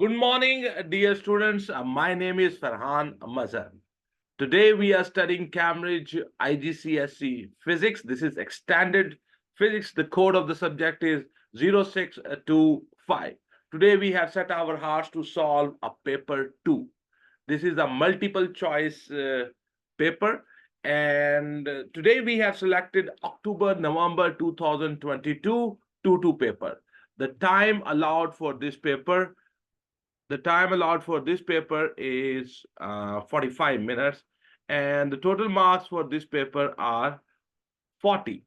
Good morning, dear students. My name is Ferhan Mazher. Today we are studying Cambridge IGCSE Physics. This is extended physics. The code of the subject is 0625. Today we have set our hearts to solve a paper 2. This is a multiple choice paper. And today we have selected October-November 2022 2-2 paper. The time allowed for this paper is 45 minutes, and the total marks for this paper are 40.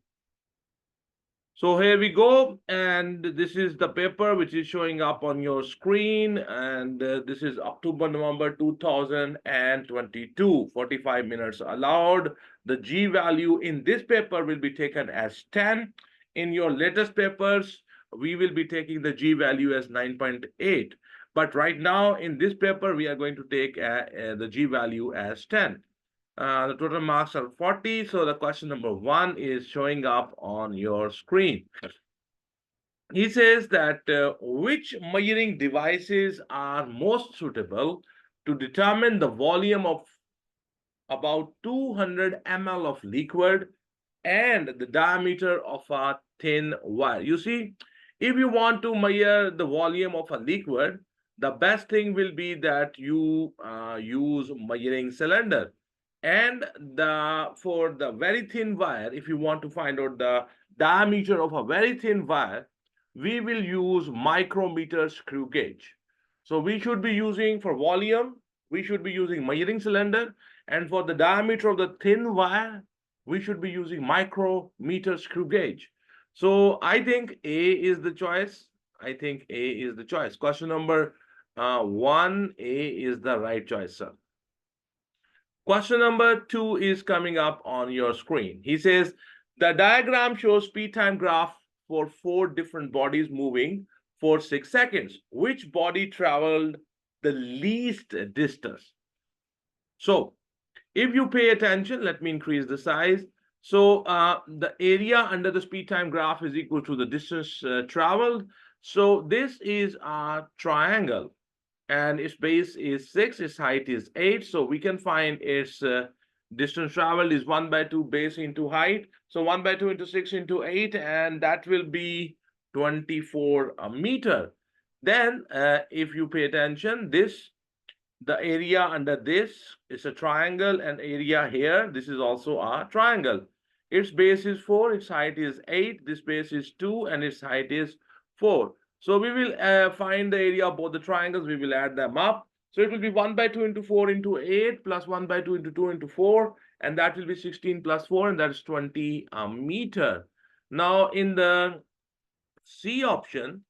So here we go, and this is the paper which is showing up on your screen, and this is October-November 2022, 45 minutes allowed. The G value in this paper will be taken as 10. In your latest papers, we will be taking the G value as 9.8. But right now in this paper, we are going to take the G value as 10. The total marks are 40. So the question number 1 is showing up on your screen. He says that which measuring devices are most suitable to determine the volume of about 200 ml of liquid and the diameter of a thin wire. You see, if you want to measure the volume of a liquid, the best thing will be that you use measuring cylinder. And for the very thin wire, if you want to find out the diameter of a very thin wire, we will use micrometer screw gauge. So we should be using, for volume, we should be using measuring cylinder, and for the diameter of the thin wire, we should be using micrometer screw gauge. So I think A is the choice. Question number 1, A is the right choice, sir. Question number 2 is coming up on your screen. He says, the diagram shows speed time graph for 4 different bodies moving for 6 seconds. Which body traveled the least distance? So if you pay attention, let me increase the size. So the area under the speed time graph is equal to the distance traveled. So this is a triangle, and its base is 6, its height is 8. So we can find its distance traveled is 1/2 base into height. So 1/2 into 6 into 8, and that will be 24 meter. Then if you pay attention, the area under this is a triangle, and area here, this is also a triangle. Its base is 4, its height is 8, this base is 2, and its height is 4. So we will find the area of both the triangles. We will add them up. So it will be 1/2 into 4 into 8 plus 1/2 into 2 into 4, and that will be 16 plus 4, and that is 20 meter. Now in the C option,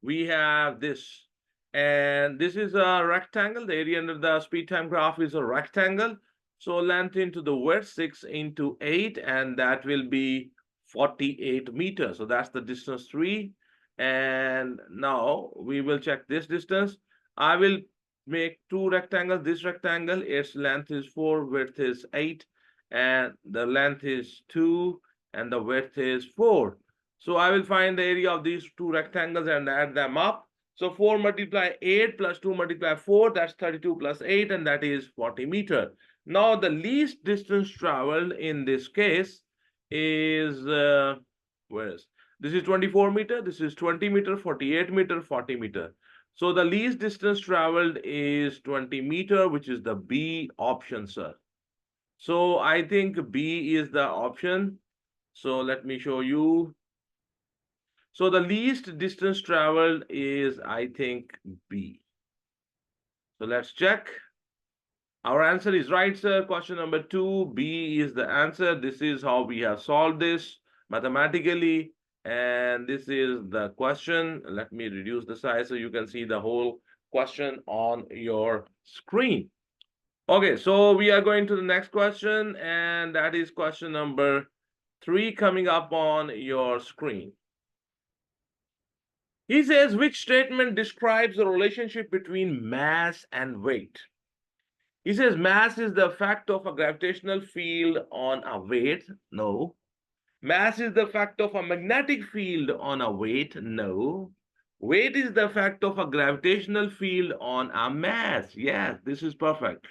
we have this, and this is a rectangle. The area under the speed time graph is a rectangle. So length into the width, 6 into 8, and that will be 48 meters. So that's the distance 3. And now we will check this distance. I will make 2 rectangles. This rectangle, its length is 4, width is 8, and the length is 2, and the width is 4. So I will find the area of these 2 rectangles and add them up. So 4 multiply 8 plus 2 multiply 4, that's 32 plus 8, and that is 40 meter. Now the least distance traveled in this case is, this is 24 meter, this is 20 meter, 48 meter, 40 meter. So the least distance traveled is 20 meter, which is the B option, sir. So I think B is the option. So let me show you. So the least distance traveled is, I think, B. So let's check. Our answer is right, sir. Question number 2, B is the answer. This is how we have solved this mathematically. And this is the question. Let me reduce the size so you can see the whole question on your screen. Okay, so we are going to the next question, and that is question number 3 coming up on your screen. He says, which statement describes the relationship between mass and weight? He says mass is the effect of a gravitational field on a weight. No. Mass is the effect of a magnetic field on a weight. No. Weight is the effect of a gravitational field on a mass. Yes, this is perfect.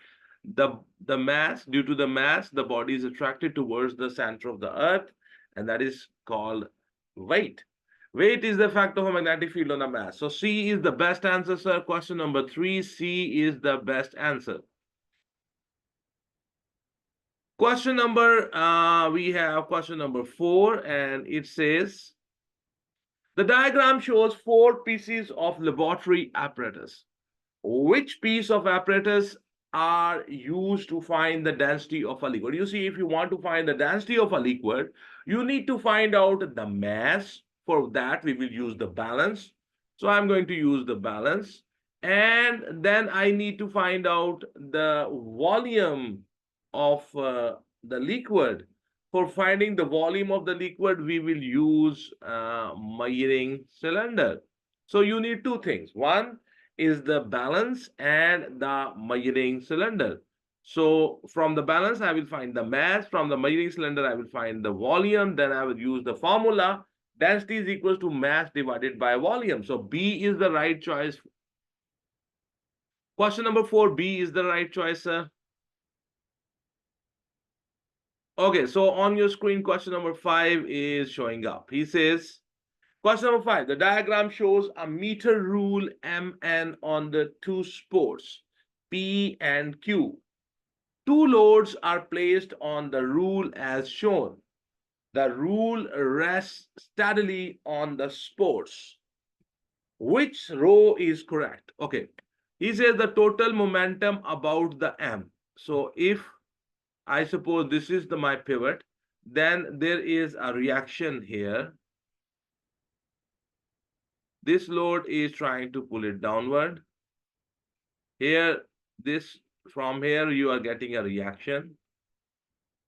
The mass, due to the mass, the body is attracted towards the center of the earth, and that is called weight. Weight is the effect of a magnetic field on a mass. So C is the best answer, sir. Question number 3, C is the best answer. We have question number 4, and it says, the diagram shows 4 pieces of laboratory apparatus. Which piece of apparatus are used to find the density of a liquid? You see, if you want to find the density of a liquid, you need to find out the mass. For that, we will use the balance. So I'm going to use the balance. And then I need to find out the volume of the liquid. For finding the volume of the liquid, we will use measuring cylinder. So you need 2 things. One is the balance and the measuring cylinder. So from the balance, I will find the mass. From the measuring cylinder, I will find the volume. Then I will use the formula. Density is equals to mass divided by volume. So B is the right choice. Question number 4, B is the right choice, sir. Okay, so on your screen, question number 5 is showing up. He says, question number 5, the diagram shows a meter rule MN on the 2 sports, P and Q. 2 loads are placed on the rule as shown. The rule rests steadily on the sports. Which row is correct? Okay, he says the total momentum about the M. So if I suppose this is my pivot, then there is a reaction here. This load is trying to pull it downward. Here, from here you are getting a reaction.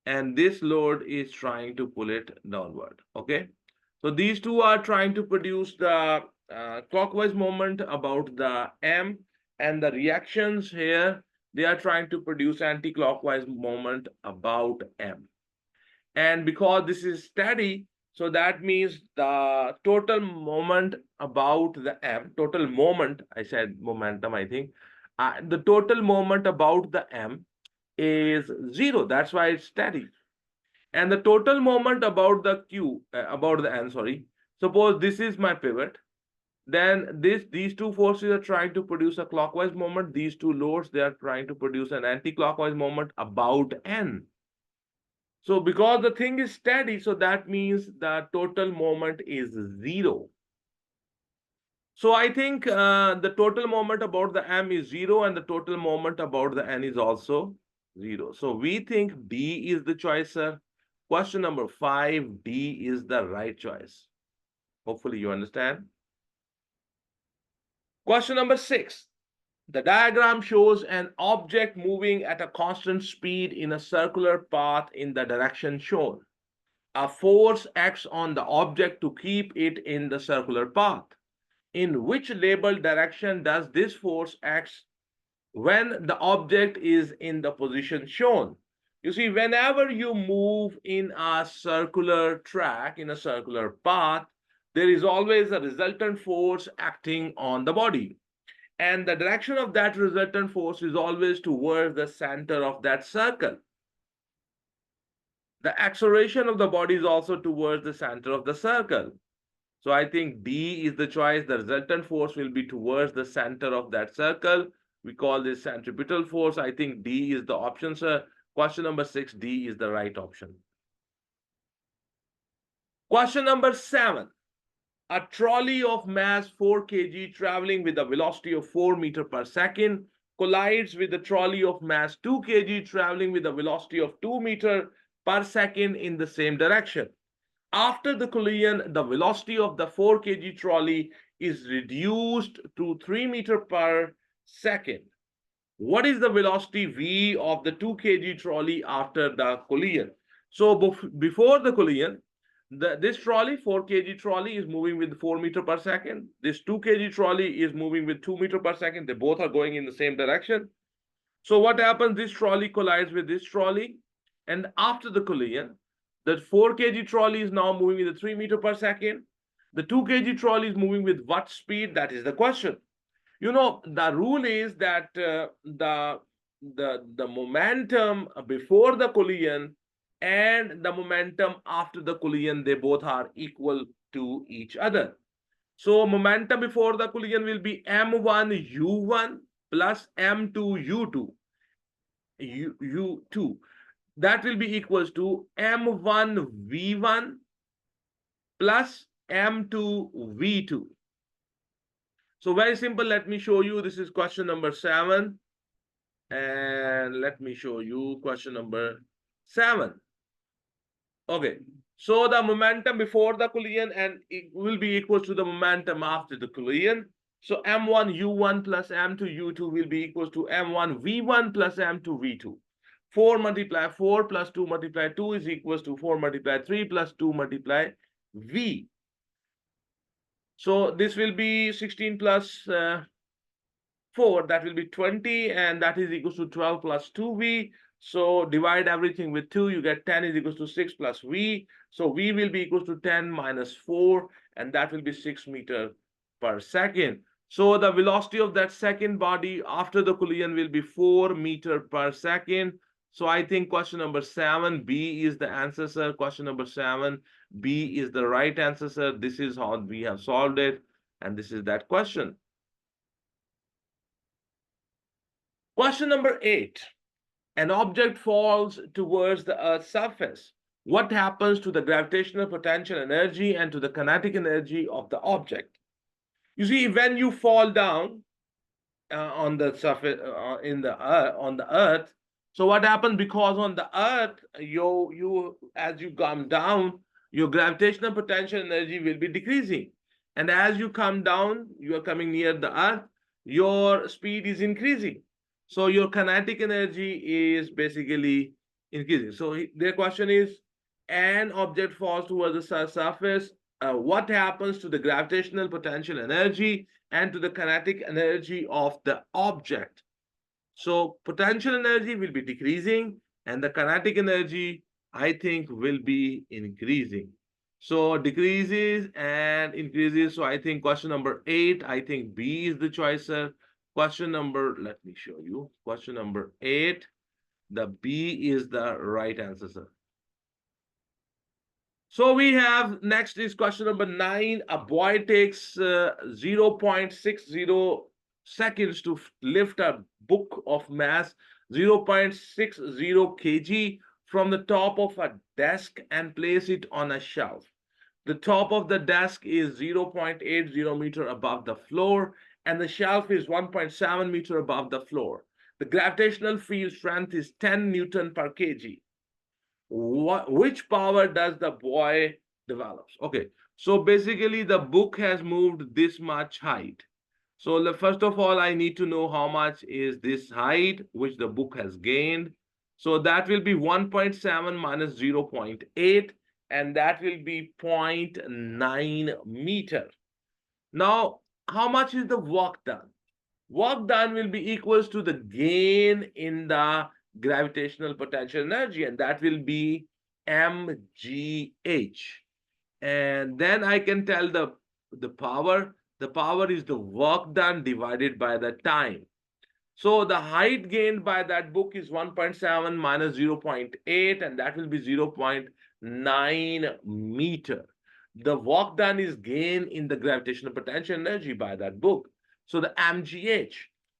And this load is trying to pull it downward, okay? So these two are trying to produce the clockwise moment about the M, and the reactions here, they are trying to produce anti-clockwise moment about M. And because this is steady, so that means the total moment about the M, total moment, I said momentum, I think, the total moment about the M is 0. That's why it's steady. And the total moment about the about the N, sorry. Suppose this is my pivot. Then these two forces are trying to produce a clockwise moment. These two loads, they are trying to produce an anti-clockwise moment about N. So because the thing is steady, so that means the total moment is 0. So I think the total moment about the M is 0, and the total moment about the N is also 0. So we think D is the choice, sir. Question number 5, D is the right choice. Hopefully you understand. Question number 6. The diagram shows an object moving at a constant speed in a circular path in the direction shown. A force acts on the object to keep it in the circular path. In which labeled direction does this force act when the object is in the position shown? You see, whenever you move in a circular track, in a circular path, there is always a resultant force acting on the body. And the direction of that resultant force is always towards the center of that circle. The acceleration of the body is also towards the center of the circle. So I think D is the choice. The resultant force will be towards the center of that circle. We call this centripetal force. I think D is the option, sir. Question number 6, D is the right option. Question number 7. A trolley of mass 4 kg traveling with a velocity of 4 meters per second collides with a trolley of mass 2 kg traveling with a velocity of 2 meters per second in the same direction. After the collision, the velocity of the 4 kg trolley is reduced to 3 meters per second. What is the velocity V of the 2 kg trolley after the collision? So before the collision, this trolley, 4 kg trolley, is moving with 4 meters per second. This 2 kg trolley is moving with 2 meters per second. They both are going in the same direction. So what happens? This trolley collides with this trolley. And after the collision, the 4 kg trolley is now moving with 3 meters per second. The 2 kg trolley is moving with what speed? That is the question. You know, the rule is that the momentum before the collision and the momentum after the collision, they both are equal to each other. So momentum before the collision will be m1 u1 plus m2 u2 u2. That will be equals to m1 v1 plus m2 v2. So very simple. Let me show you. This is question number 7. And let me show you question number 7. Okay. So the momentum before the collision and it will be equal to the momentum after the collision. So m1 u1 plus m2 u2 will be equal to m1 v1 plus m2 v2. 4 multiply 4 plus 2 multiply 2 is equals to 4 multiply 3 plus 2 multiply v. So this will be 16 plus 4, that will be 20, and that is equals to 12 plus 2v. So divide everything with 2, you get 10 is equals to 6 plus v. So v will be equals to 10 minus 4, and that will be 6 meter per second. So the velocity of that second body after the collision will be 4 meter per second. So I think question number 7, B is the answer, sir. Question number 7, B is the right answer, sir. This is how we have solved it, and this is that question. Question number 8. An object falls towards the Earth's surface. What happens to the gravitational potential energy and to the kinetic energy of the object? You see, when you fall down on the surface on the Earth, so what happens? Because on the Earth, you as you come down, your gravitational potential energy will be decreasing, and as you come down, you are coming near the Earth, your speed is increasing. So your kinetic energy is basically increasing. So their question is, an object falls towards the surface. What happens to the gravitational potential energy and to the kinetic energy of the object? So potential energy will be decreasing and the kinetic energy, I think, will be increasing. So decreases and increases. So I think question number 8, I think B is the choice, sir. Question number, let me show you. Question number 8, the B is the right answer, sir. So we have next is question number 9. A boy takes 0.60 seconds to lift a book of mass 0.60 kg from the top of a desk and place it on a shelf. The top of the desk is 0.80 meter above the floor and the shelf is 1.7 meter above the floor. The gravitational field strength is 10 Newton per kg. Which power does the boy develops? Okay, so basically the book has moved this much height. So first of all, I need to know how much is this height which the book has gained. So that will be 1.7 minus 0.8, and that will be 0.9 meter. Now, how much is the work done? Work done will be equals to the gain in the gravitational potential energy, and that will be mgh. And then I can tell the power. The power is the work done divided by the time. So the height gained by that book is 1.7 minus 0.8, and that will be 0.9 meter. The work done is gained in the gravitational potential energy by that book. So the mgh.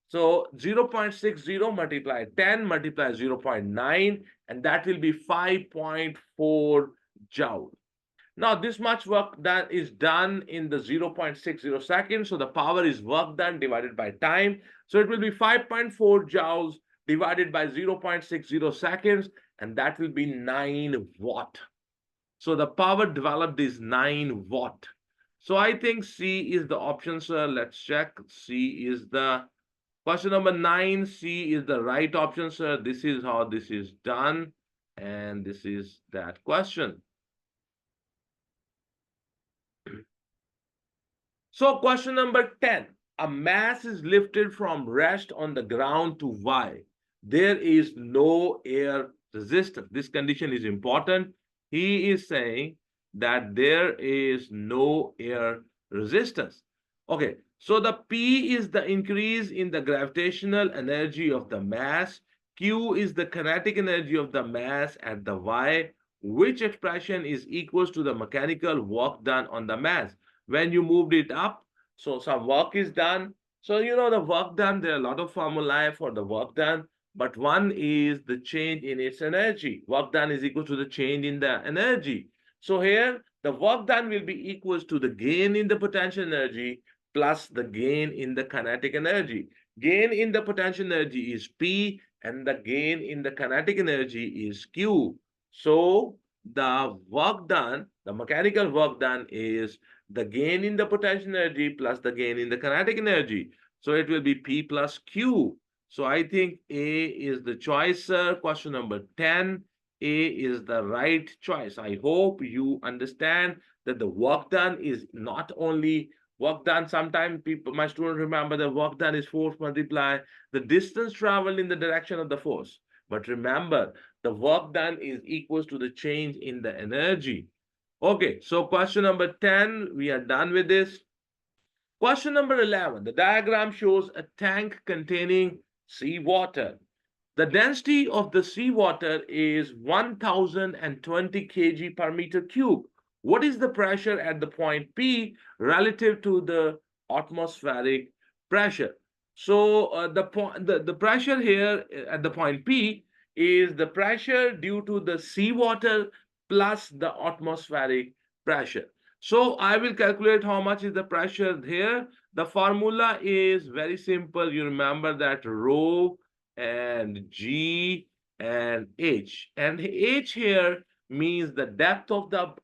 So 0.60 multiply 10 multiply 0.9, and that will be 5.4 joule. Now, this much work that is done in the 0.60 seconds. So the power is work done divided by time. So it will be 5.4 joules divided by 0.60 seconds, and that will be 9 watt. So the power developed is 9 watt. So I think C is the option, sir. Let's check. C is the question number 9. C is the right option, sir. This is how this is done. And this is that question. So question number 10. A mass is lifted from rest on the ground to Y. There is no air resistance. This condition is important. He is saying that there is no air resistance. Okay, so the P is the increase in the gravitational energy of the mass. Q is the kinetic energy of the mass at the Y, which expression is equals to the mechanical work done on the mass. When you moved it up, so some work is done. So you know the work done, there are a lot of formulae for the work done, but one is the change in its energy. Work done is equal to the change in the energy. So here the work done will be equals to the gain in the potential energy plus the gain in the kinetic energy. Gain in the potential energy is P and the gain in the kinetic energy is Q. So the work done, the mechanical work done is the gain in the potential energy plus the gain in the kinetic energy. So it will be P plus Q. So I think A is the choice, sir. Question number 10. A is the right choice. I hope you understand that the work done is not only work done. Sometimes people, my students remember the work done is force multiply the distance traveled in the direction of the force. But remember, the work done is equals to the change in the energy. Okay, so question number 10, we are done with this. Question number 11, the diagram shows a tank containing seawater. The density of the seawater is 1020 kg per meter cube. What is the pressure at the point P relative to the atmospheric pressure? So the pressure here at the point P is the pressure due to the seawater plus the atmospheric pressure. So I will calculate how much is the pressure here. The formula is very simple. You remember that rho and G and H. And H here means the depth of the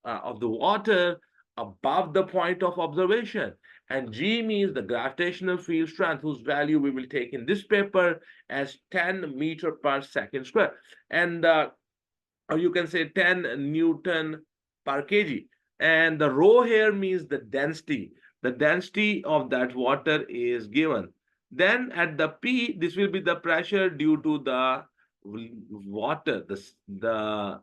water above the point of observation. And G means the gravitational field strength, whose value we will take in this paper as 10 meter per second square. And or you can say 10 Newton per kg. And the rho here means the density. The density of that water is given. Then at the P, this will be the pressure due to the water, the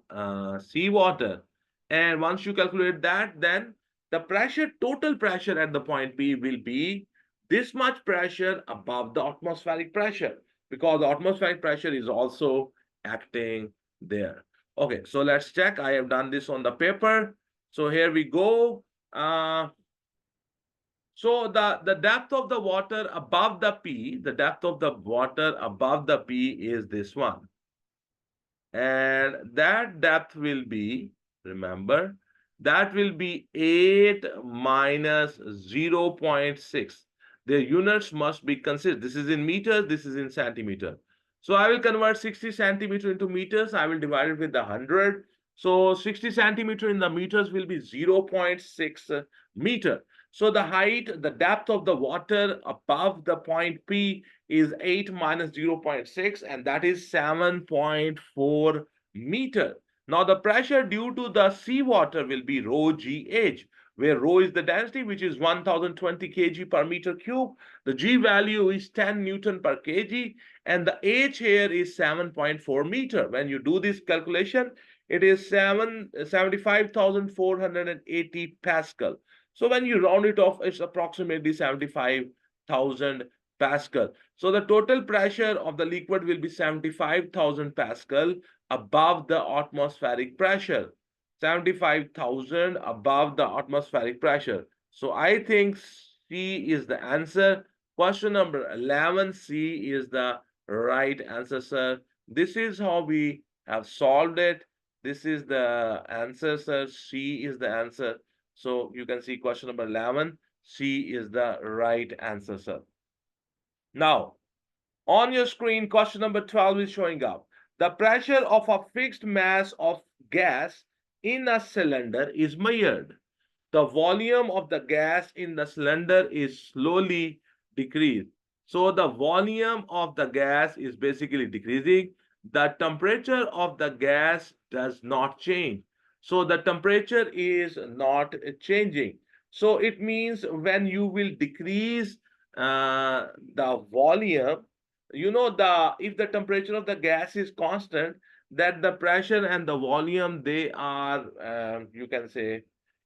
seawater. And once you calculate that, then the pressure, total pressure at the point P will be this much pressure above the atmospheric pressure, because the atmospheric pressure is also acting there. Okay, so let's check. I have done this on the paper. So here we go. So the depth of the water above the P, the depth of the water above the P is this one. And that depth will be, remember, that will be 8 minus 0.6. Their units must be consistent. This is in meters, this is in centimeter. So I will convert 60 centimeter into meters. I will divide it with the 100. So 60 centimeter in the meters will be 0.6 meter. So the height, the depth of the water above the point P is 8 minus 0.6, and that is 7.4 meter. Now the pressure due to the seawater will be rho GH, where rho is the density, which is 1020 kg per meter cube. The G value is 10 Newton per kg, and the H here is 7.4 meter. When you do this calculation, it is 75,480 Pascal. So when you round it off, it's approximately 75,000 Pascal. So the total pressure of the liquid will be 75,000 Pascal above the atmospheric pressure. 75,000 above the atmospheric pressure. So I think C is the answer. Question number 11, C is the right answer, sir. This is how we have solved it. This is the answer, sir. C is the answer. So you can see question number 11, C is the right answer, sir. Now, on your screen, question number 12 is showing up. The pressure of a fixed mass of gas in a cylinder is measured. The volume of the gas in the cylinder is slowly decreased. So the volume of the gas is basically decreasing. The temperature of the gas does not change. So the temperature is not changing. So it means when you will decrease the volume, you know, the if the temperature of the gas is constant, that the pressure and the volume, they are, you can say,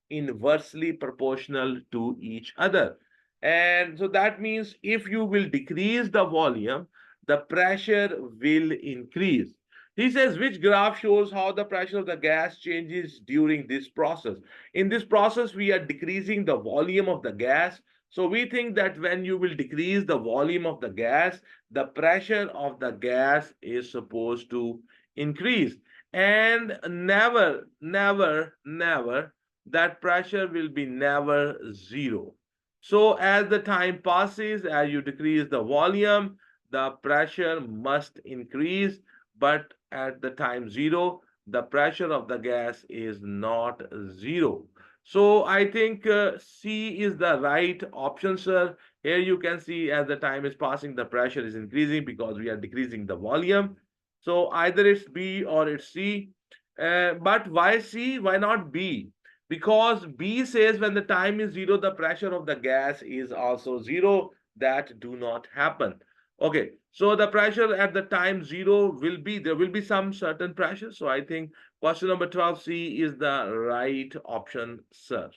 inversely proportional to each other. And so that means if you will decrease the volume, the pressure will increase. He says, which graph shows how the pressure of the gas changes during this process? In this process, we are decreasing the volume of the gas. So we think that when you will decrease the volume of the gas, the pressure of the gas is supposed to increase. And never, never, never, that pressure will be never zero. So as the time passes, as you decrease the volume, the pressure must increase, but at the time zero, the pressure of the gas is not zero. So I think C is the right option, sir. Here you can see as the time is passing, the pressure is increasing because we are decreasing the volume. So either it's B or it's C. But why C? Why not B? Because B says when the time is zero, the pressure of the gas is also zero. That do not happen. Okay, so the pressure at the time zero will be, there will be some certain pressure. So I think question number 12C is the right option, sir.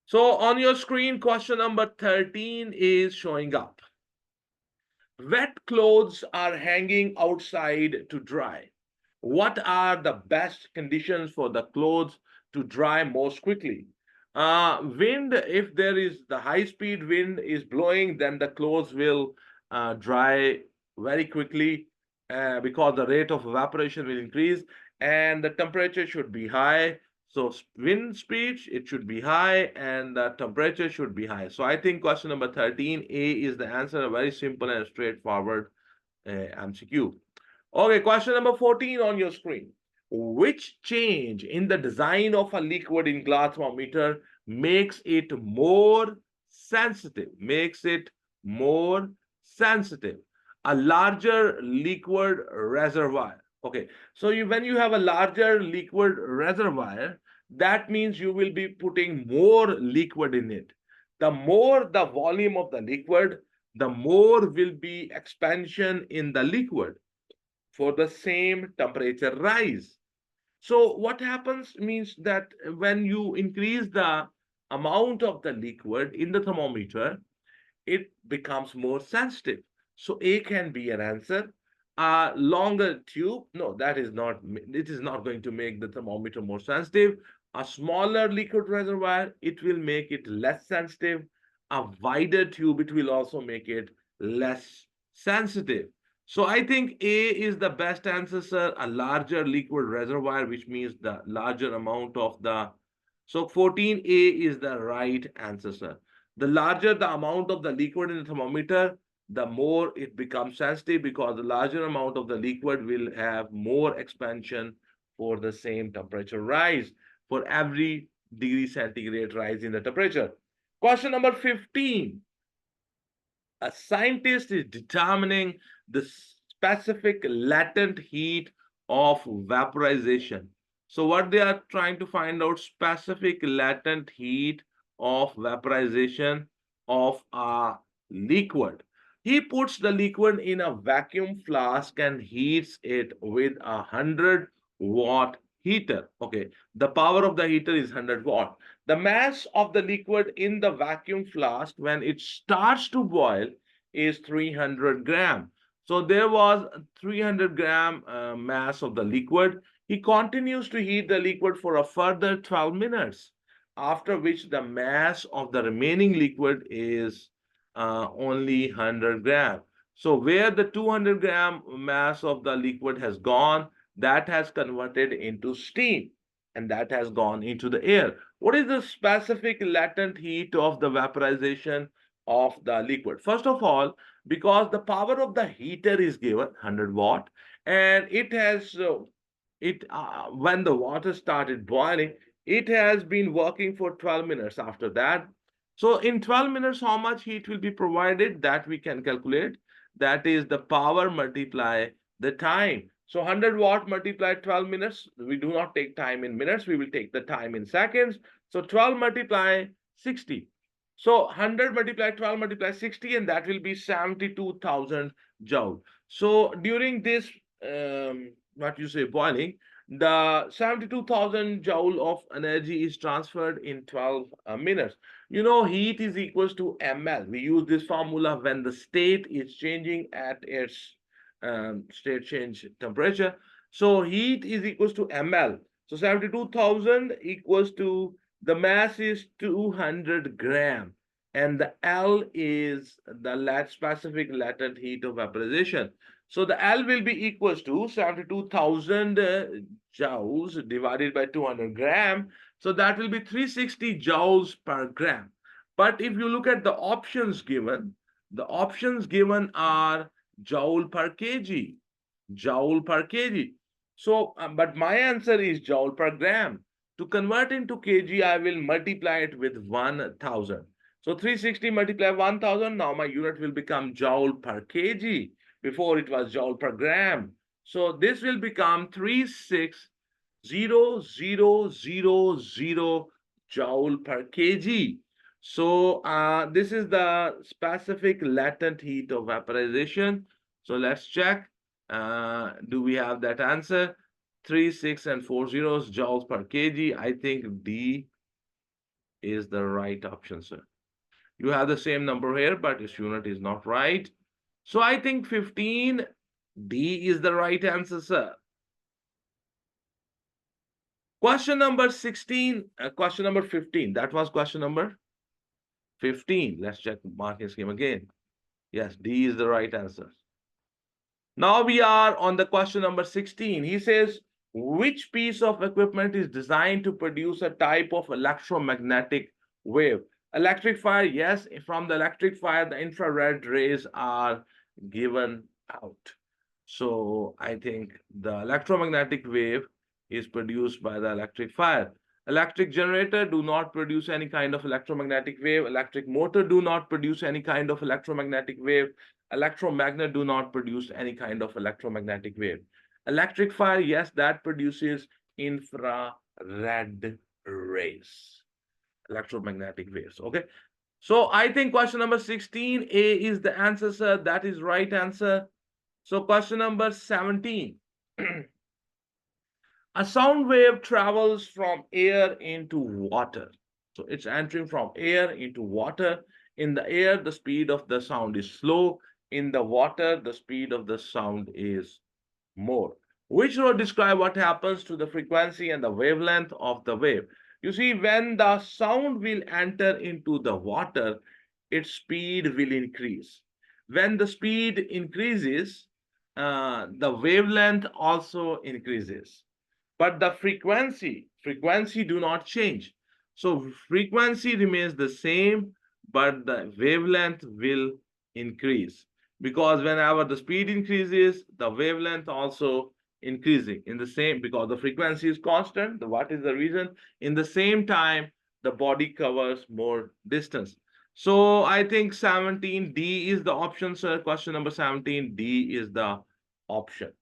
So on your screen, question number 13 is showing up. Wet clothes are hanging outside to dry. What are the best conditions for the clothes to dry most quickly? Wind, if there is the high speed wind is blowing, then the clothes will dry very quickly because the rate of evaporation will increase and the temperature should be high. So wind speed, it should be high and the temperature should be high. So I think question number 13A is the answer, a very simple and straightforward MCQ. Okay, question number 14 on your screen. Which change in the design of a liquid in glass thermometer makes it more sensitive? Makes it more sensitive. A larger liquid reservoir. Okay, so when you have a larger liquid reservoir, that means you will be putting more liquid in it. The more the volume of the liquid, the more will be expansion in the liquid for the same temperature rise. So what happens means that when you increase the amount of the liquid in the thermometer, it becomes more sensitive. So A can be an answer. A longer tube, no, that is not, it is not going to make the thermometer more sensitive. A smaller liquid reservoir, it will make it less sensitive. A wider tube, it will also make it less sensitive. So I think A is the best answer, sir. A larger liquid reservoir, which means the larger amount of the. So 14A is the right answer, sir. The larger the amount of the liquid in the thermometer, the more it becomes sensitive because the larger amount of the liquid will have more expansion for the same temperature rise, for every degree centigrade rise in the temperature. Question number 15. A scientist is determining the specific latent heat of vaporization. So what they are trying to find out, specific latent heat of vaporization of a liquid. He puts the liquid in a vacuum flask and heats it with 100-watt heater. Okay, the power of the heater is 100 watt. The mass of the liquid in the vacuum flask when it starts to boil is 300 gram. So there was 300 gram mass of the liquid. He continues to heat the liquid for a further 12 minutes, after which the mass of the remaining liquid is only 100 gram. So where the 200 gram mass of the liquid has gone, that has converted into steam and that has gone into the air. What is the specific latent heat of the vaporization of the liquid? First of all, because the power of the heater is given 100 watt and it has when the water started boiling, it has been working for 12 minutes after that. So in 12 minutes, how much heat will be provided, that we can calculate. That is the power multiply the time. So 100 watt multiply 12 minutes. We do not take time in minutes. We will take the time in seconds. So 12 multiply 60. So 100 multiply 12 multiply 60, and that will be 72,000 joule. So during this what you say, boiling, the 72,000 joule of energy is transferred in 12 minutes. You know, heat is equals to ml. We use this formula when the state is changing at its state change temperature. So heat is equals to ml. So 72,000 equals to, the mass is 200 gram, and the L is the specific latent heat of vaporization. So the L will be equals to 72,000 joules divided by 200 gram. So that will be 360 joules per gram. But if you look at the options given, the options given are joule per kg, joule per kg. So, but my answer is joule per gram. To convert into kg, I will multiply it with 1000. So 360 multiply 1000. Now my unit will become joule per kg. Before it was joule per gram. So this will become 360,000 joule per kg. So this is the specific latent heat of vaporization. So let's check. Do we have that answer? 3, 6, and 4 zeros, joules per kg. I think D is the right option, sir. You have the same number here, but this unit is not right. So I think 15, D is the right answer, sir. Question number 16, question number 15. That was question number 15. Let's check the marking scheme again. Yes, D is the right answer. Now we are on the question number 16. He says, which piece of equipment is designed to produce a type of electromagnetic wave? Electric fire, yes. From the electric fire, the infrared rays are given out. So I think the electromagnetic wave is produced by the electric fire. Electric generator do not produce any kind of electromagnetic wave. Electric motor do not produce any kind of electromagnetic wave. Electromagnet do not produce any kind of electromagnetic wave. Electric fire, yes, that produces infrared rays, electromagnetic waves. Okay. So I think question number 16, A is the answer, sir. That is right answer. So question number 17. A sound wave travels from air into water. So it's entering from air into water. In the air, the speed of the sound is slow. In the water, the speed of the sound is more. Which law describe what happens to the frequency and the wavelength of the wave? You see, when the sound will enter into the water, its speed will increase. When the speed increases, the wavelength also increases, but the frequency do not change. So frequency remains the same, but the wavelength will increase, because whenever the speed increases, the wavelength also increasing in the same, because the frequency is constant. What is the reason? In the same time, the body covers more distance. So I think 17, D is the option, sir. Question number 17, D is the option.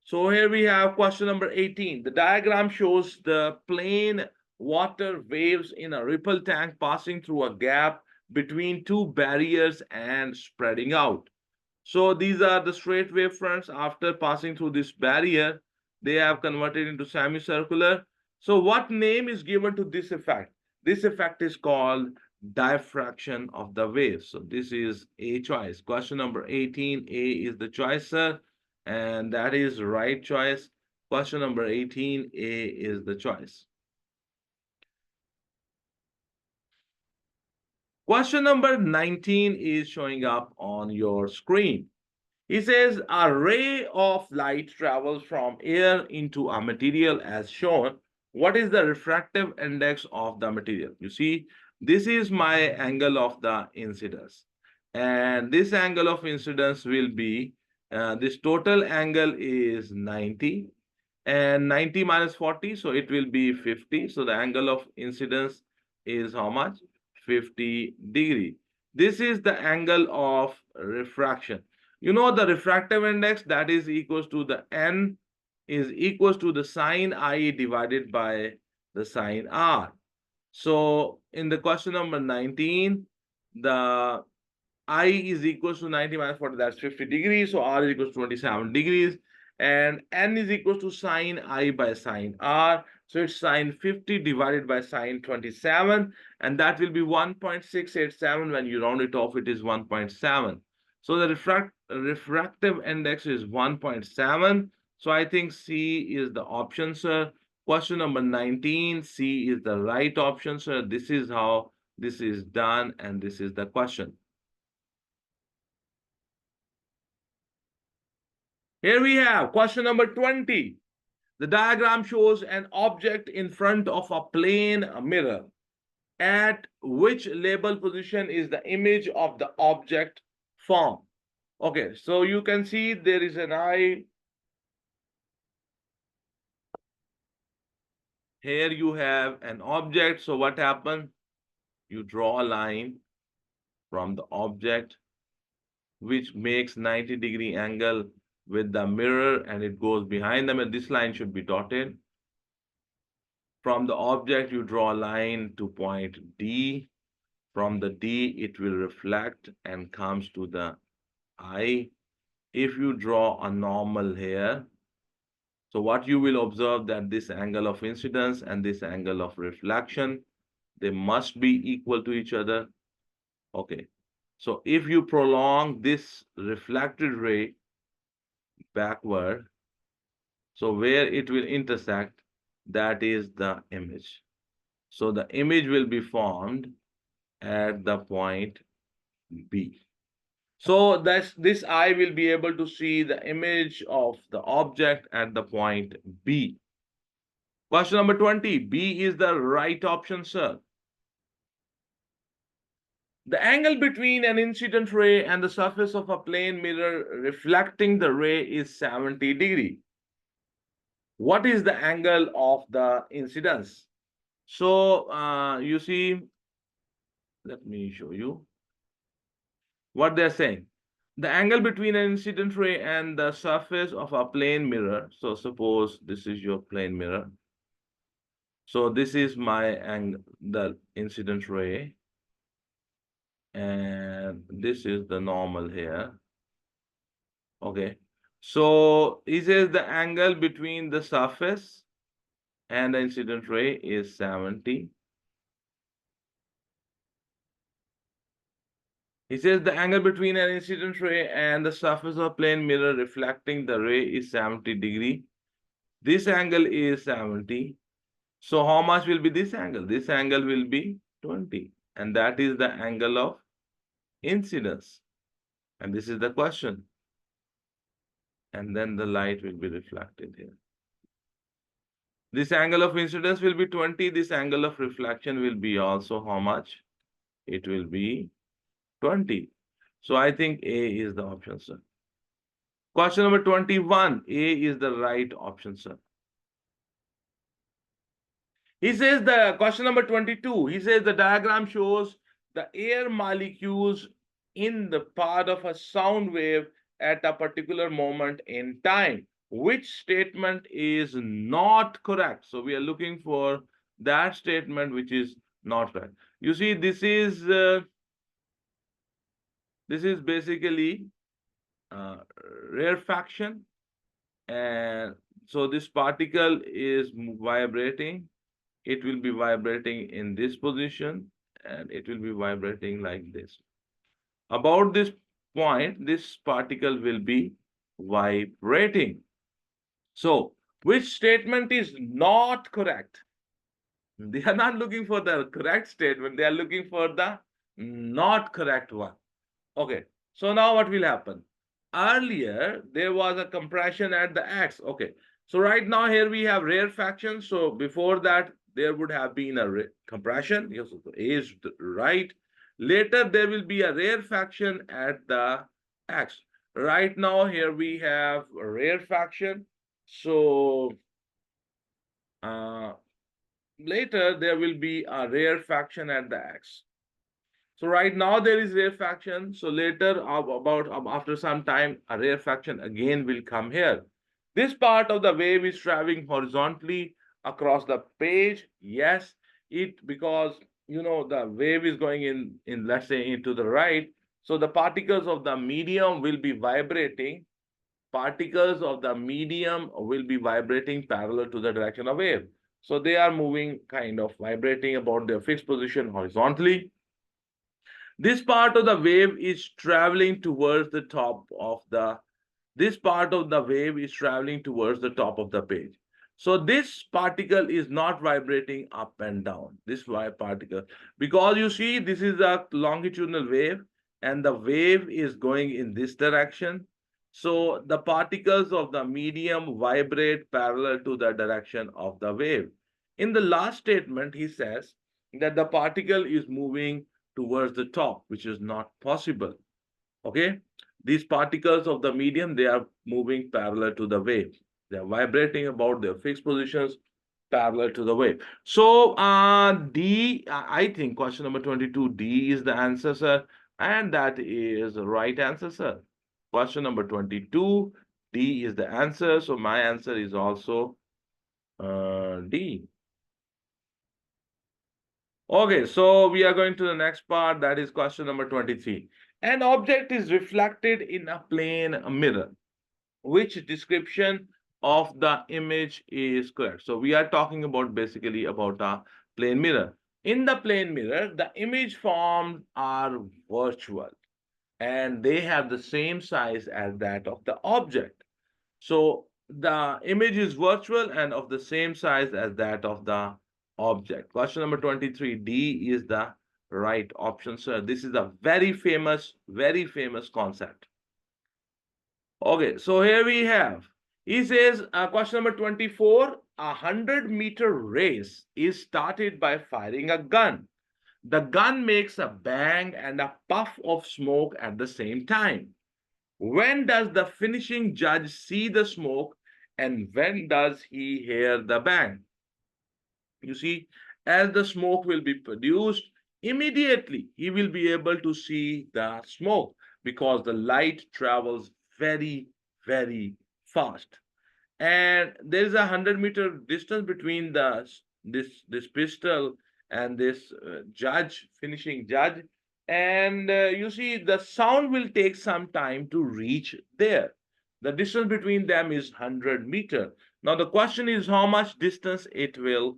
So here we have question number 18. The diagram shows the plane water waves in a ripple tank passing through a gap between two barriers and spreading out. So these are the straight wave fronts. After passing through this barrier, they have converted into semicircular. So what name is given to this effect? This effect is called diffraction of the wave. So this is a choice. Question number 18, A is the choice, sir. And that is right choice. Question number 18, A is the choice. Question number 19 is showing up on your screen. He says a ray of light travels from air into a material as shown. What is the refractive index of the material? You see, this is my angle of the incidence. And this angle of incidence will be, this total angle is 90. And 90 minus 40, so it will be 50. So the angle of incidence is how much? 50 degree. This is the angle of refraction. You know the refractive index, that is equals to the N is equals to the sine I divided by the sine R. So in the question number 19, the I is equals to 90 minus 40, that's 50 degrees. So R is equals to 27 degrees. And N is equals to sine I by sine R. So it's sine 50 divided by sine 27. And that will be 1.687. When you round it off, it is 1.7. So the refractive index is 1.7. So I think C is the option, sir. Question number 19, C is the right option, sir. This is how this is done, and this is the question. Here we have question number 20. The diagram shows an object in front of a plane mirror. At which label position is the image of the object formed? Okay, so you can see there is an eye. Here you have an object. So what happened? You draw a line from the object which makes 90-degree angle with the mirror, and it goes behind them, and this line should be dotted. From the object, you draw a line to point D. From the D, it will reflect and comes to the eye. If you draw a normal here, so what you will observe that this angle of incidence and this angle of reflection, they must be equal to each other. Okay. So if you prolong this reflected ray backward, so where it will intersect, that is the image. So the image will be formed at the point B. So this eye will be able to see the image of the object at the point B. Question number 20. B is the right option, sir. The angle between an incident ray and the surface of a plane mirror reflecting the ray is 70 degrees. What is the angle of the incidence? So you see, let me show you what they're saying. The angle between an incident ray and the surface of a plane mirror. So suppose this is your plane mirror. So this is my angle, the incident ray, and this is the normal here. Okay. So he says the angle between the surface and the incident ray is 70. He says the angle between an incident ray and the surface of plane mirror reflecting the ray is 70 degree. This angle is 70. So how much will be this angle? This angle will be 20. And that is the angle of incidence. And this is the question. And then the light will be reflected here. This angle of incidence will be 20. This angle of reflection will be also how much? It will be 20. So I think A is the option, sir. Question number 21. A is the right option, sir. He says the question number 22. He says the diagram shows the air molecules in the path of a sound wave at a particular moment in time. Which statement is not correct? So we are looking for that statement which is not correct. You see, this is basically rarefaction, and so this particle is vibrating. It will be vibrating in this position, and it will be vibrating like this. About this point, this particle will be vibrating. So, which statement is not correct? They are not looking for the correct statement. They are looking for the not correct one. Okay, so now what will happen? Earlier, there was a compression at the X. Okay, so right now here we have rarefaction. So before that, there would have been a compression. Yes, so A is right. Later, there will be a rarefaction at the X. Right now, here we have a rarefaction. So later, there will be a rarefaction at the X. So right now there is rarefaction. So later, after some time, a rarefaction again will come here. This part of the wave is traveling horizontally across the page. Yes, because the wave is going in let's say into the right. So the particles of the medium will be vibrating. Particles of the medium will be vibrating parallel to the direction of wave. So they are moving, kind of vibrating about their fixed position horizontally. This part of the wave is traveling towards the top of the this part of the wave is traveling towards the top of the page. So this particle is not vibrating up and down, this particle, because you see this is a longitudinal wave and the wave is going in this direction. So the particles of the medium vibrate parallel to the direction of the wave. In the last statement, he says that the particle is moving towards the top, which is not possible. Okay, these particles of the medium, they are moving parallel to the wave. They are vibrating about their fixed positions parallel to the wave. So D, I think question number 22, D is the answer, sir. And that is the right answer, sir. Question number 22, D is the answer. So my answer is also D. Okay, so we are going to the next part, that is question number 23. An object is reflected in a plane mirror. Which description of the image is correct? So we are talking about basically about a plane mirror. In the plane mirror, the image formed are virtual and they have the same size as that of the object. So the image is virtual and of the same size as that of the object. Question number 23, D is the right option, sir. This is a very famous concept. Okay, so here we have, he says, question number 24, 100-meter race is started by firing a gun. The gun makes a bang and a puff of smoke at the same time. When does the finishing judge see the smoke and when does he hear the bang? You see, as the smoke will be produced, immediately he will be able to see the smoke because the light travels very, very fast. And there is a 100-meter distance between this pistol and this finishing judge. And you see, the sound will take some time to reach there. The distance between them is 100 meters. Now the question is how much distance it will,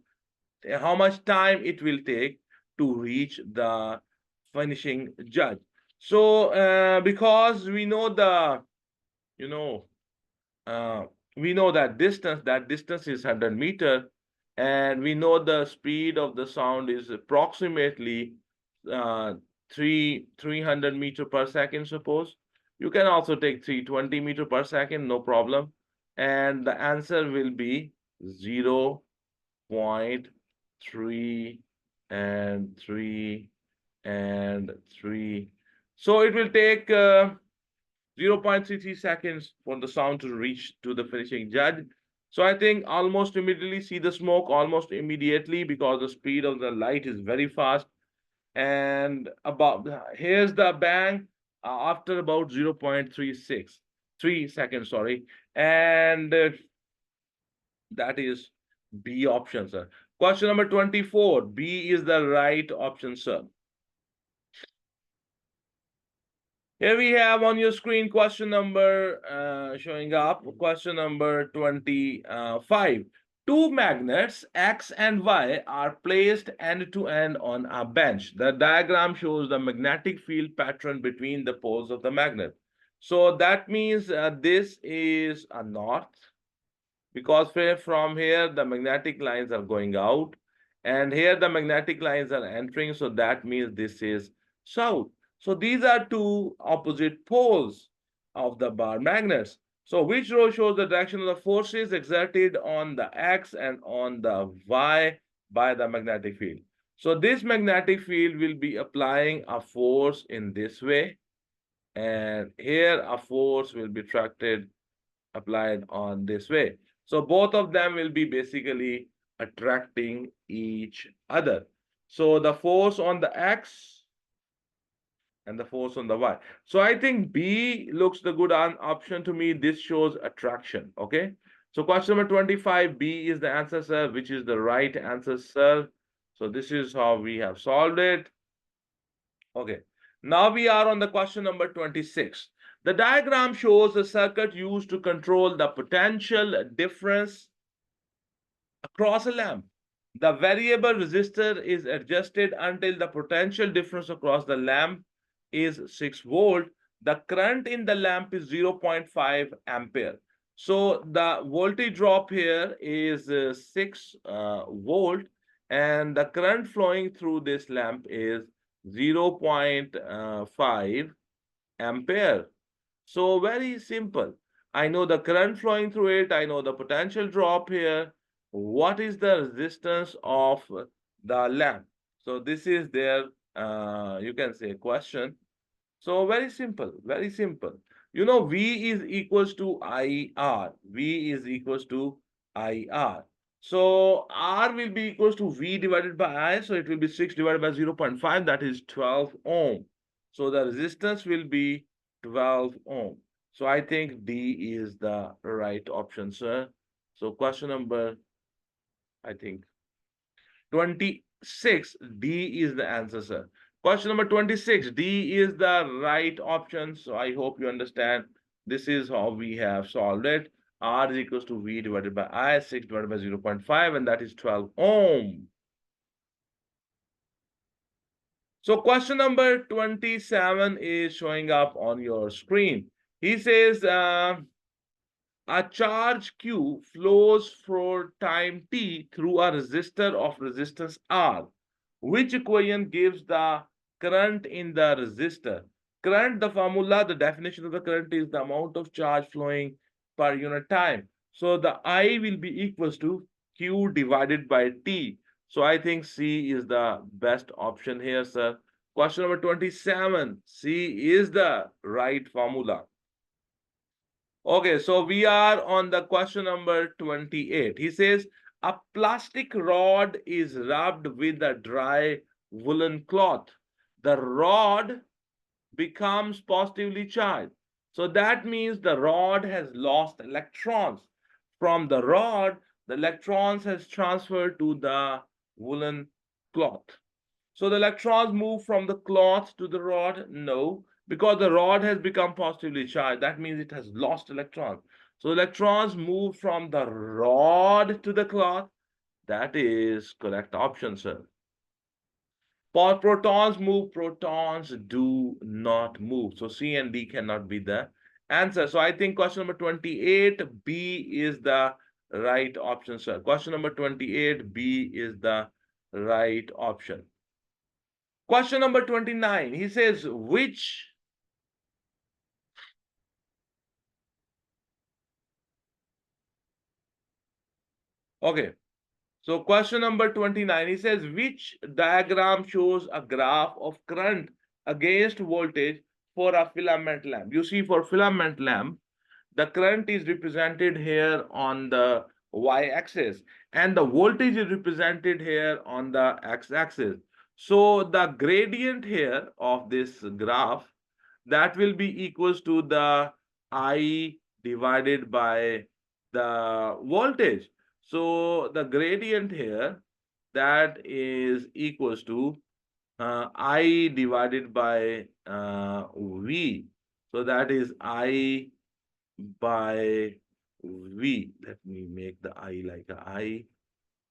how much time it will take to reach the finishing judge. So because we know the, you know, we know that distance is 100 meter, and we know the speed of the sound is approximately 300 meter per second, suppose. You can also take 320 meter per second, no problem. And the answer will be 0.3 and 3 and 3. So it will take 0.33 seconds for the sound to reach to the finishing judge. So I think almost immediately see the smoke, almost immediately, because the speed of the light is very fast. And about here's the bang after about 0.3 seconds, sorry. And that is B option, sir. Question number 24, B is the right option, sir. Here we have on your screen question number showing up, question number 25. Two magnets X and Y are placed end to end on a bench. The diagram shows the magnetic field pattern between the poles of the magnet. So that means this is a north, because from here the magnetic lines are going out and here the magnetic lines are entering. So that means this is south. So these are two opposite poles of the bar magnets. So which row shows the direction of the forces exerted on the X and on the Y by the magnetic field? So this magnetic field will be applying a force in this way, and here a force will be applied on this way. So both of them will be basically attracting each other. So the force on the X and the force on the Y. So I think B looks the good option to me. This shows attraction. Okay. So question number 25, B is the answer, sir, which is the right answer, sir. So this is how we have solved it. Okay. Now we are on the question number 26. The diagram shows a circuit used to control the potential difference across a lamp. The variable resistor is adjusted until the potential difference across the lamp is 6 volt. The current in the lamp is 0.5 ampere. So the voltage drop here is 6 volt, and the current flowing through this lamp is 0.5 ampere. So very simple. I know the current flowing through it. I know the potential drop here. What is the resistance of the lamp? So this is their, you can say, question. So very simple, very simple. You know, V is equals to IR. V is equals to IR. So R will be equals to V divided by I. So it will be 6 divided by 0.5. That is 12 ohm. So the resistance will be 12 ohm. So I think D is the right option, sir. So question number, I think 26, D is the answer, sir. Question number 26, D is the right option. So I hope you understand. This is how we have solved it. R is equals to V divided by I, 6 divided by 0.5, and that is 12 ohm. So question number 27 is showing up on your screen. He says, a charge Q flows for time t through a resistor of resistance R. Which equation gives the current in the resistor? Current, the formula, the definition of the current is the amount of charge flowing per unit time. So the I will be equals to Q divided by T. So I think C is the best option here, sir. Question number 27, C is the right formula. Okay, so we are on the question number 28. He says, a plastic rod is rubbed with a dry woolen cloth. The rod becomes positively charged. So that means the rod has lost electrons. From the rod, the electrons has transferred to the woolen cloth. So the electrons move from the cloth to the rod? No, because the rod has become positively charged. That means it has lost electrons. So electrons move from the rod to the cloth. That is correct option, sir. Protons move, protons do not move. So C and D cannot be the answer. So I think question number 28, B is the right option, sir. Question number 28, B is the right option. Question number 29, he says, which okay, so question number 29, he says, which diagram shows a graph of current against voltage for a filament lamp? You see, for filament lamp, the current is represented here on the y-axis and the voltage is represented here on the x-axis. So the gradient here of this graph, that will be equals to the I divided by the voltage. So the gradient here, that is equals to I divided by V. So that is I by V. Let me make the I like a I.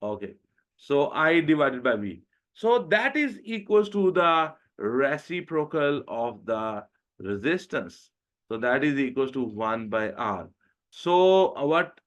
Okay. So I divided by V. So that is equals to the reciprocal of the resistance. So that is equals to 1 by R. So what,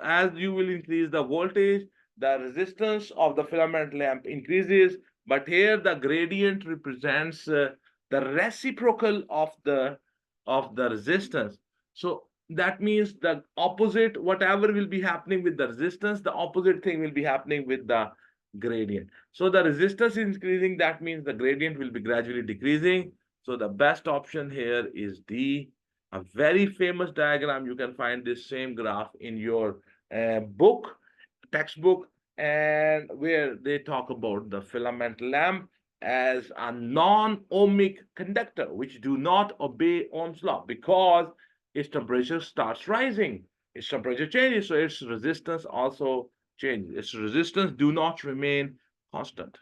as you will increase the voltage, the resistance of the filament lamp increases. But here the gradient represents the reciprocal of the resistance. So that means the opposite, whatever will be happening with the resistance, the opposite thing will be happening with the gradient. So the resistance is increasing, that means the gradient will be gradually decreasing. So the best option here is D. A very famous diagram. You can find this same graph in your textbook, and where they talk about the filament lamp as a non-ohmic conductor, which do not obey Ohm's law because its temperature starts rising. Its temperature changes, so its resistance also changes. Its resistance do not remain constant.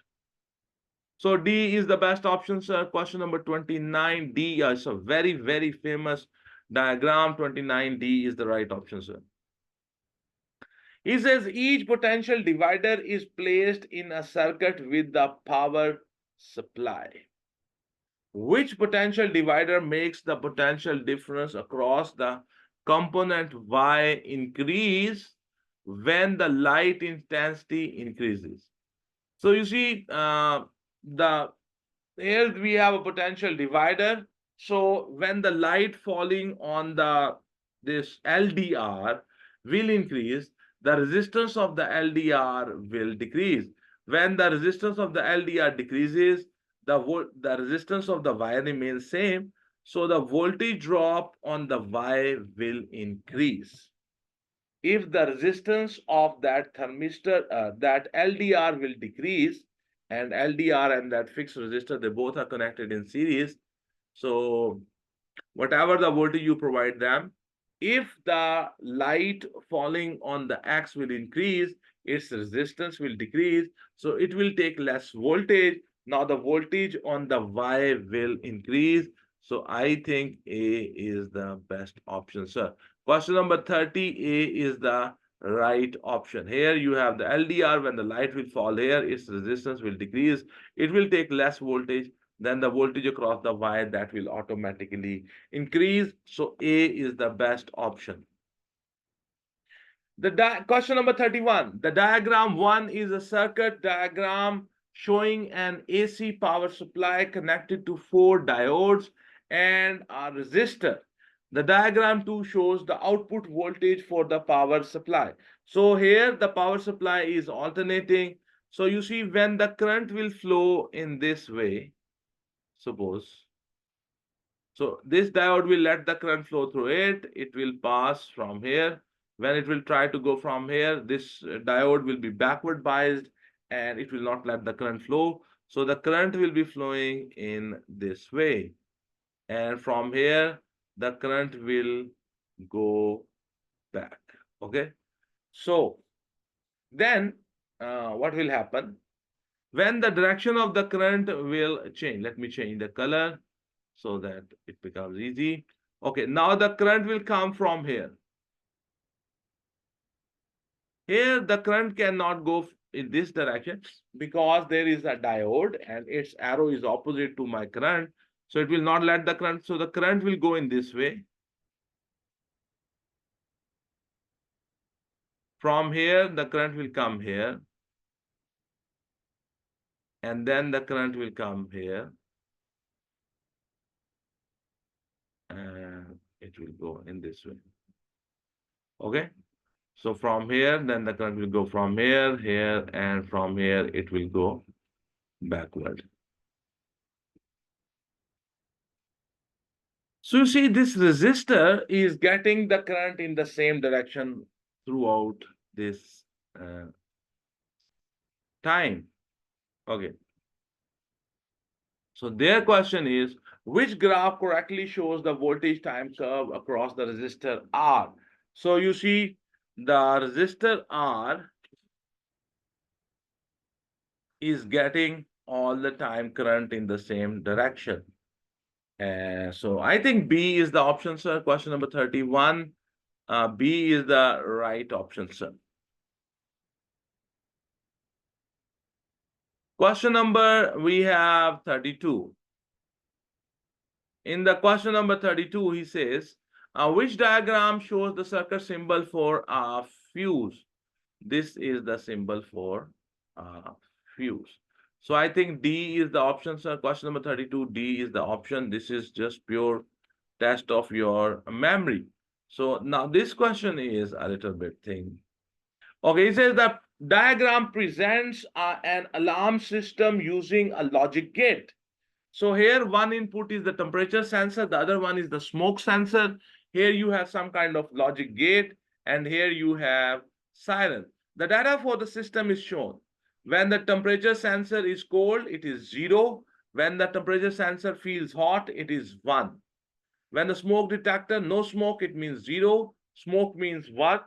So D is the best option, sir. Question number 29, D is a very, very famous diagram. 29, D is the right option, sir. He says each potential divider is placed in a circuit with the power supply. Which potential divider makes the potential difference across the component Y increase when the light intensity increases? So you see, the here we have a potential divider. So when the light falling on this LDR will increase, the resistance of the LDR will decrease. When the resistance of the LDR decreases, the resistance of the wire remains same. So the voltage drop on the wire will increase. If the resistance of that thermistor, that LDR will decrease, and LDR and that fixed resistor, they both are connected in series. So whatever the voltage you provide them, if the light falling on the X will increase, its resistance will decrease. So it will take less voltage. Now the voltage on the Y will increase. So I think A is the best option, sir. Question number 30, A is the right option. Here you have the LDR. When the light will fall here, its resistance will decrease. It will take less voltage than the voltage across the wire, that will automatically increase. So A is the best option. Question number 31. The diagram 1 is a circuit diagram showing an AC power supply connected to 4 diodes and a resistor. The diagram 2 shows the output voltage for the power supply. So here the power supply is alternating. So you see, when the current will flow in this way, suppose, so this diode will let the current flow through it. It will pass from here. When it will try to go from here, this diode will be backward biased and it will not let the current flow. So the current will be flowing in this way. And from here, the current will go back. Okay. So then what will happen? When the direction of the current will change, let me change the color so that it becomes easy. Okay, now the current will come from here. Here the current cannot go in this direction because there is a diode and its arrow is opposite to my current. So it will not let the current, so the current will go in this way. From here, the current will come here. And then the current will come here. And it will go in this way. Okay. So from here, then the current will go from here, here, and from here, it will go backward. So you see, this resistor is getting the current in the same direction throughout this time. Okay. So their question is, which graph correctly shows the voltage time curve across the resistor R? So you see, the resistor R is getting all the time current in the same direction. So I think B is the option, sir. Question number 31. B is the right option, sir. Question number, we have 32. In the question number 32, he says, which diagram shows the circuit symbol for a fuse? This is the symbol for fuse. So I think D is the option, sir. Question number 32, D is the option. This is just pure test of your memory. So now this question is a little bit thing. Okay, it says the diagram presents an alarm system using a logic gate. So here one input is the temperature sensor, the other one is the smoke sensor. Here you have some kind of logic gate, and here you have siren. The data for the system is shown. When the temperature sensor is cold, it is 0. When the temperature sensor feels hot, it is 1. When the smoke detector, no smoke, it means 0. Smoke means what?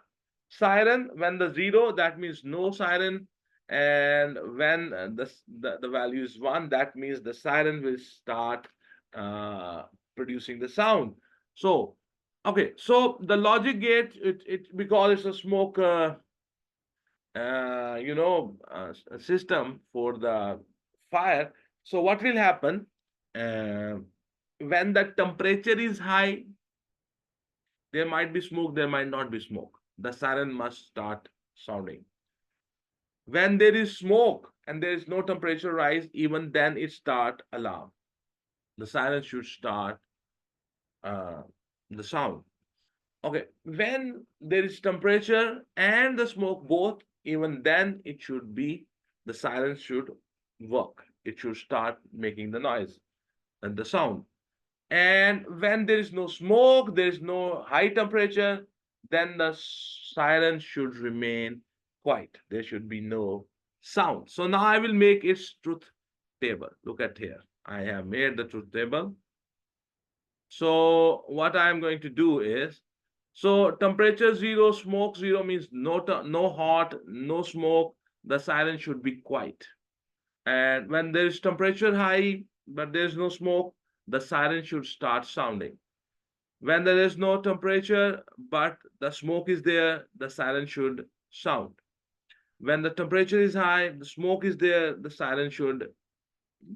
Siren, when the 0, that means no siren. And when the value is 1, that means the siren will start producing the sound. So okay, so the logic gate, it because it's a smoke system for the fire. So what will happen uh, when the temperature is high? There might be smoke, there might not be smoke. The siren must start sounding. When there is smoke and there is no temperature rise, even then it start alarm. The siren should start uh, the sound. Okay, when there is temperature and the smoke both, even then it should be, the siren should work. It should start making the noise and the sound. And when there is no smoke, there is no high temperature, then the siren should remain quiet. There should be no sound. So now I will make its truth table. Look at here. I have made the truth table. So what I am going to do is, so temperature 0, smoke 0 means no hot, no smoke. The siren should be quiet. And when there is temperature high, but there is no smoke, the siren should start sounding. When there is no temperature, but the smoke is there, the siren should sound. When the temperature is high, the smoke is there, the siren should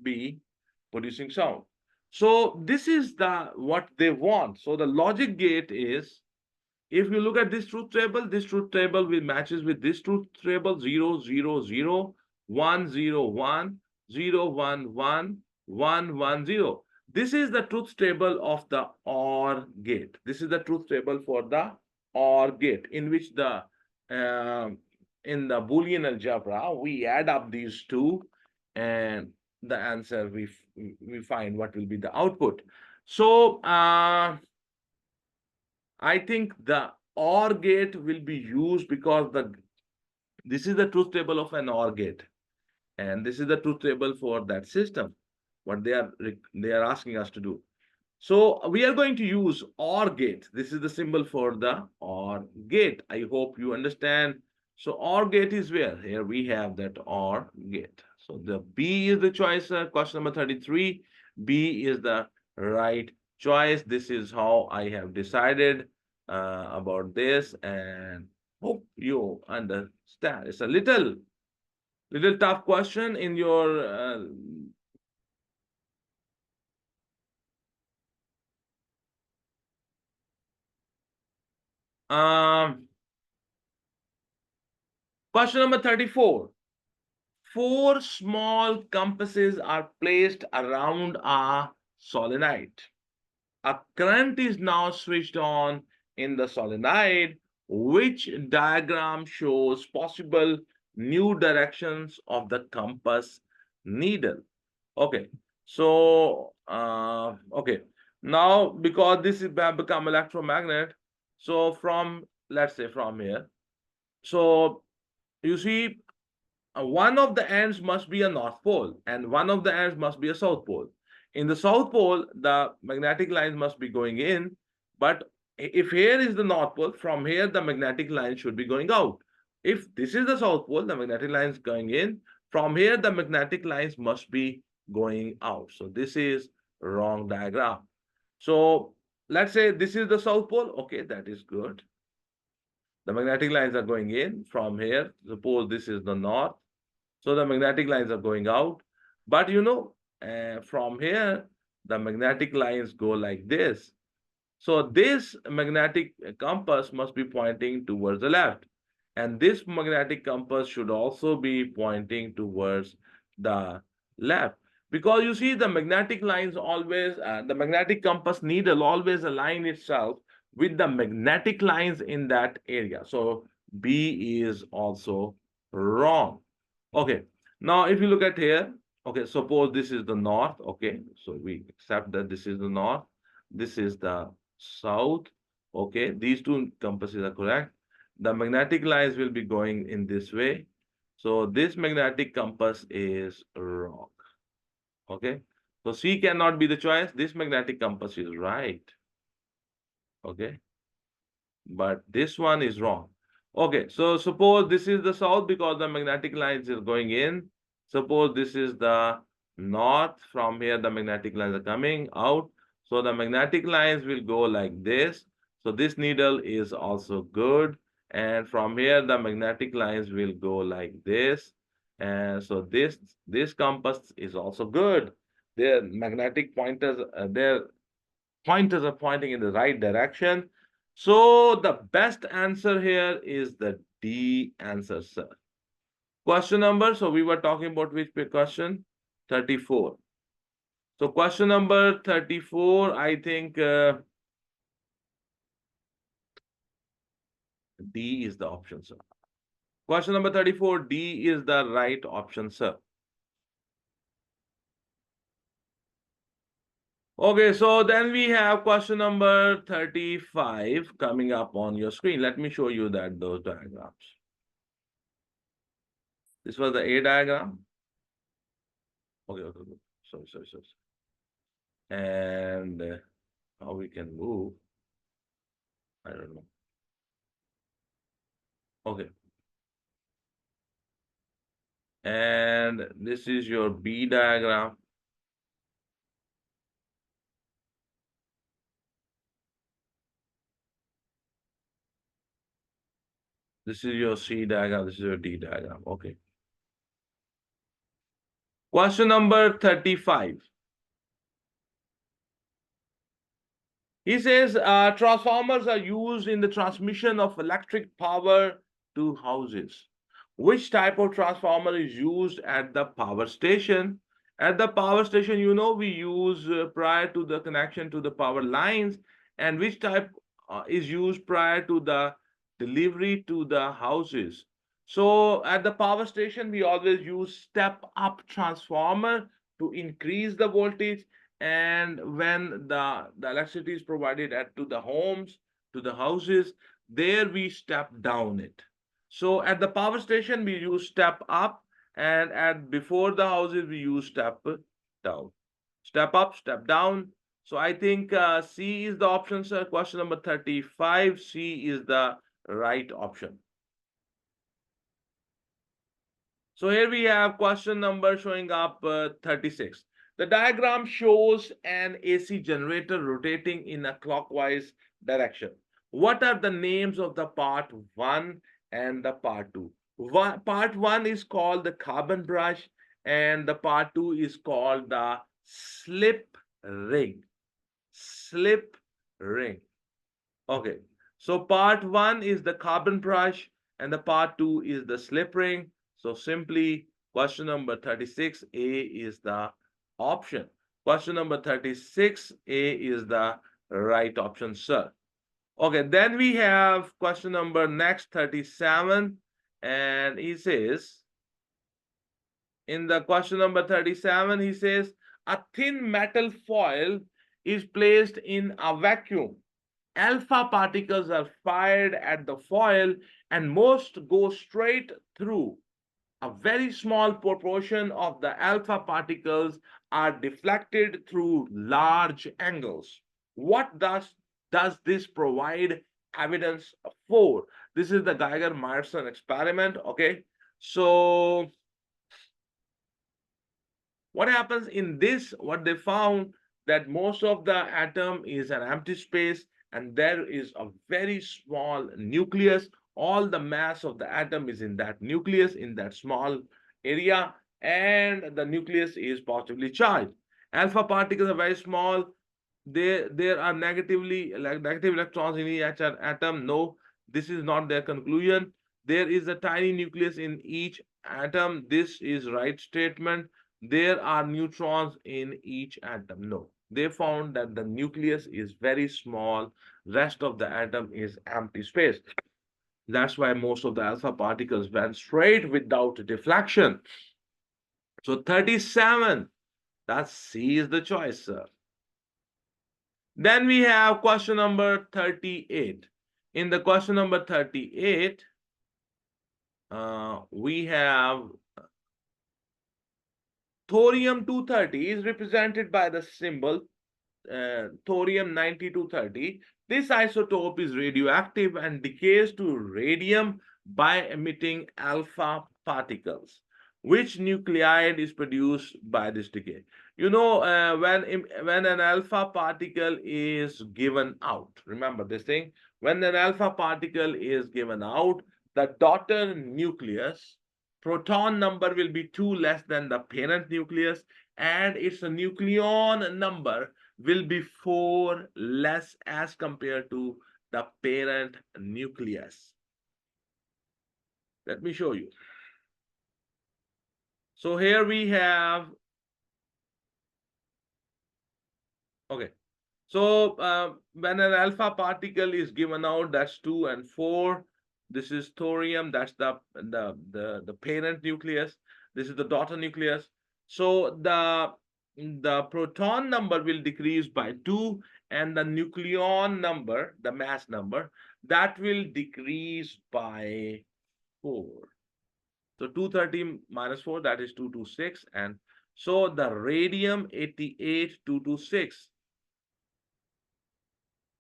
be producing sound. So this is the what they want. So the logic gate is, if you look at this truth table will matches with this truth table: 0, 0, 0, 1, 0, 1, 0, 1, 1, 1, 1, 0. This is the truth table of the OR gate. This is the truth table for the OR gate, in which the in the Boolean algebra we add up these two, and the answer we find what will be the output. So I think the OR gate will be used because this is the truth table of an OR gate, and this is the truth table for that system. What they are asking us to do. So we are going to use OR gate. This is the symbol for the OR gate. I hope you understand. So OR gate is where? Here we have that OR gate. So the B is the choice. Question number 33. B is the right choice. This is how I have decided about this, and hope you understand. It's a little tough question in your question number 34. 4 small compasses are placed around a solenoid. A current is now switched on in the solenoid, which diagram shows possible new directions of the compass needle. Okay, so okay, now because this is become electromagnet, so from, let's say, from here, so you see one of the ends must be a north pole and one of the ends must be a south pole. In the south pole, the magnetic lines must be going in, but if here is the north pole, from here the magnetic line should be going out. If this is the south pole, the magnetic lines going in, from here the magnetic lines must be going out. So this is wrong diagram. So let's say this is the south pole. Okay, that is good. The magnetic lines are going in from here. Suppose this is the north. So the magnetic lines are going out. But from here, the magnetic lines go like this. So this magnetic compass must be pointing towards the left. And this magnetic compass should also be pointing towards the left. Because you see, the magnetic lines always, the magnetic compass needle always align itself with the magnetic lines in that area. So B is also wrong. Okay, now if you look at here, okay, suppose this is the north. Okay, so we accept that this is the north, this is the south. Okay, these two compasses are correct. The magnetic lines will be going in this way. So this magnetic compass is wrong. Okay, so C cannot be the choice. This magnetic compass is right. Okay, but this one is wrong. Okay, so suppose this is the south because the magnetic lines is going in. Suppose this is the north. From here, the magnetic lines are coming out. So the magnetic lines will go like this. So this needle is also good. And from here, the magnetic lines will go like this. And so this compass is also good. Their magnetic pointers, their pointers are pointing in the right direction. So the best answer here is the D answer, sir. Question number, so we were talking about which question? 34. So question number 34, I think D is the option, sir. Question number 34, D is the right option, sir. Okay, so then we have question number 35 coming up on your screen. Let me show you those diagrams. This was the A diagram. Okay. Sorry. And how we can move, I don't know. Okay. And this is your B diagram. This is your C diagram. This is your D diagram. Okay. Question number 35. He says transformers are used in the transmission of electric power to houses. Which type of transformer is used at the power station? At the power station, we use prior to the connection to the power lines, and which type is used prior to the delivery to the houses. So at the power station, we always use step up transformer to increase the voltage, and when the electricity is provided to the homes, to the houses, there we step down it. So at the power station we use step up, and at before the houses we use step down. Step up, step down. So I think C is the option, sir. Question number 35, C is the right option. So here we have question number showing up 36. The diagram shows an AC generator rotating in a clockwise direction. What are the names of the part 1 and the part 2? Part 1 is called the carbon brush, and the part 2 is called the slip ring. Slip ring. Okay. So part 1 is the carbon brush, and the part 2 is the slip ring. So simply question number 36, A is the option. Question number 36, A is the right option, sir. Okay, then we have question number next 37, and he says, in the question number 37, he says, a thin metal foil is placed in a vacuum. Alpha particles are fired at the foil, and most go straight through. A very small proportion of the alpha particles are deflected through large angles. What does this provide evidence for? This is the Geiger-Myerson experiment. Okay, so what happens in this? What they found, that most of the atom is an empty space, and there is a very small nucleus. All the mass of the atom is in that nucleus, in that small area, and the nucleus is positively charged. Alpha particles are very small. There are negative electrons in each atom. No, this is not their conclusion. There is a tiny nucleus in each atom. This is right statement. There are neutrons in each atom. No, they found that the nucleus is very small. Rest of the atom is empty space. That's why most of the alpha particles went straight without deflection. So 37, that's C is the choice, sir. Then we have question number 38. In the question number 38, we have thorium-230 is represented by the symbol thorium-9230. This isotope is radioactive and decays to radium by emitting alpha particles. Which nuclide is produced by this decay? You know, when an alpha particle is given out, remember this thing, when an alpha particle is given out, the daughter nucleus proton number will be 2 less than the parent nucleus, and its nucleon number will be 4 less as compared to the parent nucleus. Let me show you. So here we have, okay. So when an alpha particle is given out, that's 2 and 4. This is thorium, that's the parent nucleus. This is the daughter nucleus. So the proton number will decrease by 2, and the nucleon number, the mass number, that will decrease by 4. So 230 minus 4, that is 226. And so the radium 88 226.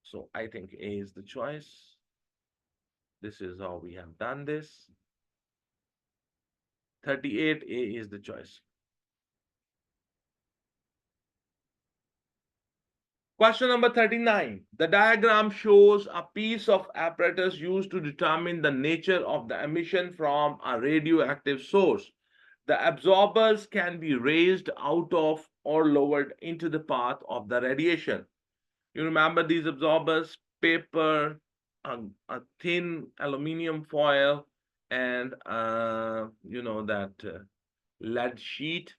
So I think A is the choice. This is how we have done this. 38, A is the choice. Question number 39. The diagram shows a piece of apparatus used to determine the nature of the emission from a radioactive source. The absorbers can be raised out of or lowered into the path of the radiation. You remember these absorbers: paper, a thin aluminum foil, and that lead sheet.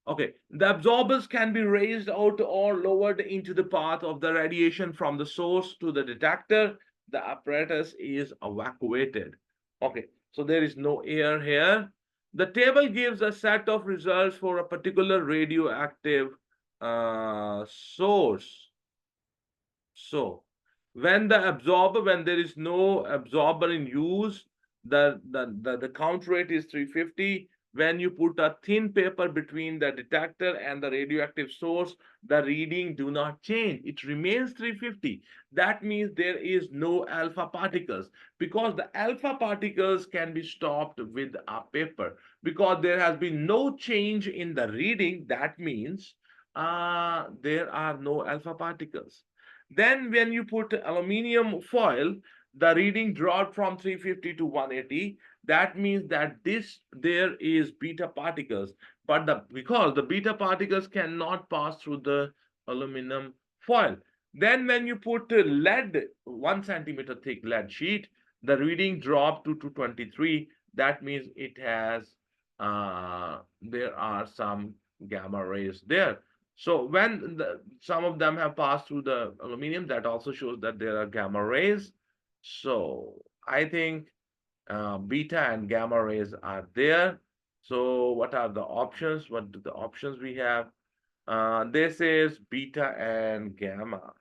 Okay, the absorbers can be raised out or lowered into the path of the radiation from the source to the detector. The apparatus is evacuated. Okay, so there is no air here. The table gives a set of results for a particular radioactive source. So when there is no absorber in use, the count rate is 350. When you put a thin paper between the detector and the radioactive source, the reading do not change. It remains 350. That means there is no alpha particles, because the alpha particles can be stopped with a paper. Because there has been no change in the reading, that means there are no alpha particles. Then when you put aluminum foil, the reading dropped from 350 to 180. That means that there is beta particles, but because the beta particles cannot pass through the aluminum foil. Then when you put lead, 1 centimeter thick lead sheet, the reading dropped to 223. That means there are some gamma rays there. So when some of them have passed through the aluminum, that also shows that there are gamma rays. So I think beta and gamma rays are there. So what are the options? What do the options we have? This is beta and gamma.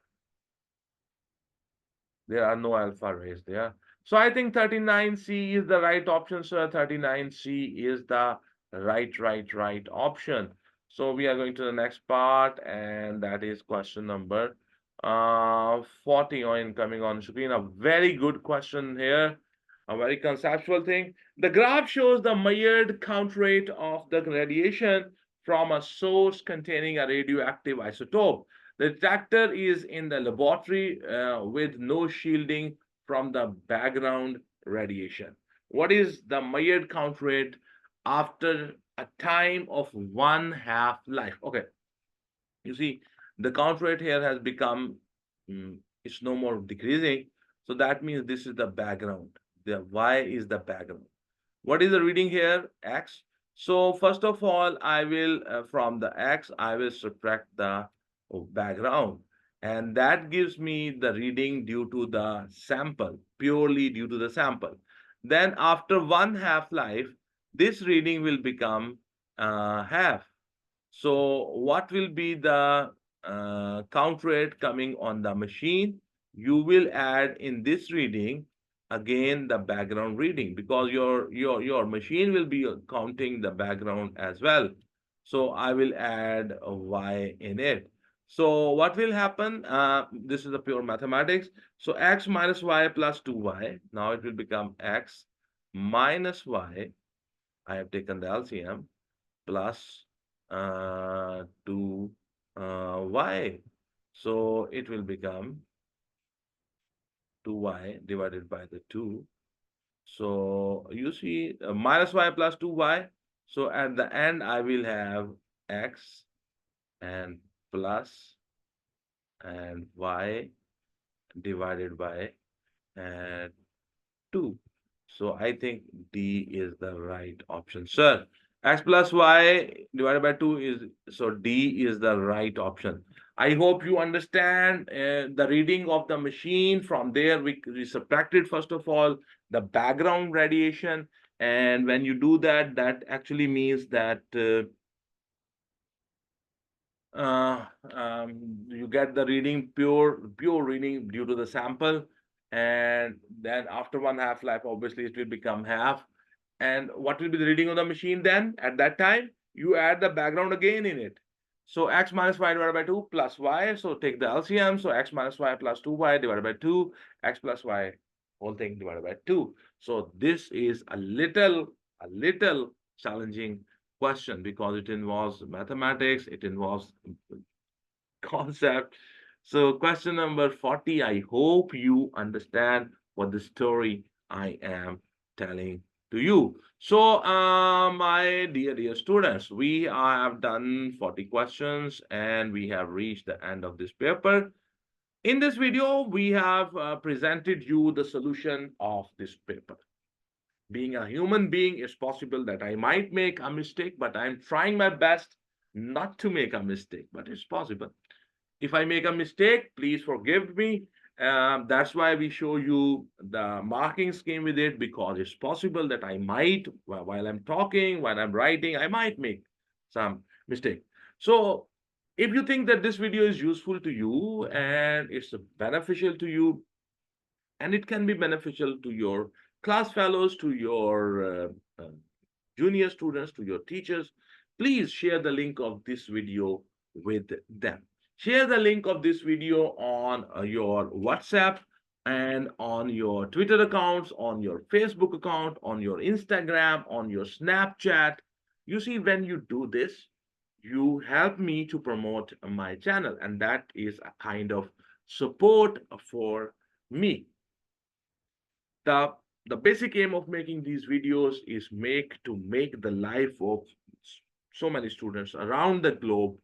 There are no alpha rays there. So I think 39C is the right option, sir. 39C is the right option. So we are going to the next part, and that is question number 40 on coming on screen. A very good question here, a very conceptual thing. The graph shows the measured count rate of the radiation from a source containing a radioactive isotope. The detector is in the laboratory with no shielding from the background radiation. What is the measured count rate after a time of 1/2 life? Okay, you see, the count rate here has become, it's no more decreasing. So that means this is the background. The Y is the background. What is the reading here? X. So first of all, I will, from the X, I will subtract the background. And that gives me the reading due to the sample, purely due to the sample. Then after 1/2 life, this reading will become half. So what will be the count rate coming on the machine? You will add in this reading again the background reading, because your machine will be counting the background as well. So I will add a Y in it. So what will happen? This is a pure mathematics. So x minus y plus 2y. Now it will become x minus y. I have taken the LCM plus 2 y. So it will become 2y divided by the 2. So you see minus y plus 2y. So at the end, I will have x and plus and y divided by and 2. So I think D is the right option. Sir, x plus y divided by 2 is, so D is the right option. I hope you understand the reading of the machine. From there, we subtracted, first of all, the background radiation. And when you do that, that actually means that uh, you get the reading, pure reading due to the sample. And then after one half life, obviously it will become half. And what will be the reading of the machine then? At that time, you add the background again in it. So x minus y divided by 2 plus y. So take the LCM. So x minus y plus 2y divided by 2, x plus y, whole thing divided by 2. So this is a little challenging question because it involves mathematics, it involves concept. So question number 40, I hope you understand what the story I am telling to you. So my dear students, we have done 40 questions and we have reached the end of this paper. In this video, we have presented you the solution of this paper. Being a human being, it's possible that I might make a mistake, but I'm trying my best not to make a mistake, but it's possible. If I make a mistake, please forgive me. That's why we show you the marking scheme with it, because it's possible that I might, while I'm talking, while I'm writing, I might make some mistake. So if you think that this video is useful to you and it's beneficial to you, and it can be beneficial to your class fellows, to your junior students, to your teachers, please share the link of this video with them. Share the link of this video on your WhatsApp and on your Twitter accounts, on your Facebook account, on your Instagram, on your Snapchat. You see, when you do this, you help me to promote my channel, and that is a kind of support for me. The basic aim of making these videos is make the life of so many students around the globe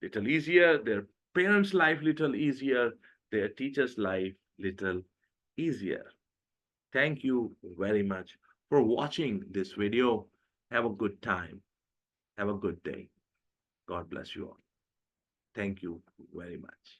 little easier, their parents' life little easier, their teachers' life little easier. Thank you very much for watching this video. Have a good time. Have a good day. God bless you all. Thank you very much.